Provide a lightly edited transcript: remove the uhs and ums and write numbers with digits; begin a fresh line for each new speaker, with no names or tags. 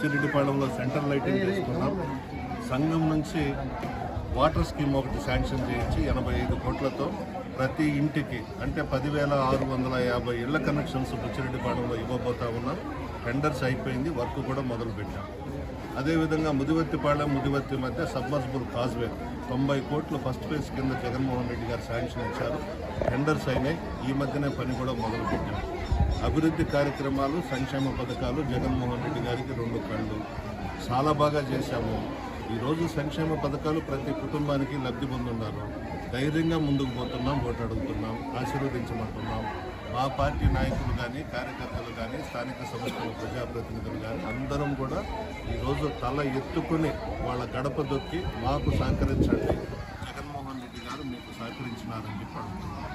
బుచ్చిరెడ్డిపాళెంలో central lighting చేసుకున్నాం. సంఘం నుంచి వాటర్ స్కీమ్ ఒకటి శాంక్షన్ చేయించి 85 కోట్లతో ప్రతి ఇంటికి అంటే 10,650 ఇళ్ల కనెక్షన్స్ బుచ్చిరెడ్డిపాళెంలో ఇవ్వబోతా ఉన్నాం. టెండర్స్ అయిపోయింది, వర్క్ కూడా మొదలుపెట్టాం. అదేవిధంగా ముదివర్తిపాళెం ముదివర్తి మధ్య సబ్మర్సిబుల్ కాజ్వే 90 కోట్లు ఫస్ట్ ఫేజ్ కింద జగన్మోహన్ రెడ్డి గారు శాంక్షన్ ఇచ్చారు. టెండర్స్ అయినాయి, ఈ మధ్యనే పని కూడా మొదలుపెట్టాం. అభివృద్ధి కార్యక్రమాలు, సంక్షేమ పథకాలు జగన్మోహన్ రెడ్డి గారికి 2 కళ్ళు. చాలా బాగా చేశాము. ఈరోజు సంక్షేమ పథకాలు ప్రతి కుటుంబానికి లబ్ధి పొందున్నారు. ధైర్యంగా ముందుకు పోతున్నాం, ఓటు అడుగుతున్నాం, ఆశీర్వదించమంటున్నాం. మా పార్టీ నాయకులు కానీ, కార్యకర్తలు కానీ, స్థానిక సంస్థల ప్రజాప్రతినిధులు కానీ అందరం కూడా ఈరోజు తల ఎత్తుకుని వాళ్ళ గడప దొక్కి మాకు సహకరించండి, జగన్మోహన్ రెడ్డి గారు మీకు సహకరించినారని చెప్పి అడుగుతున్నాం.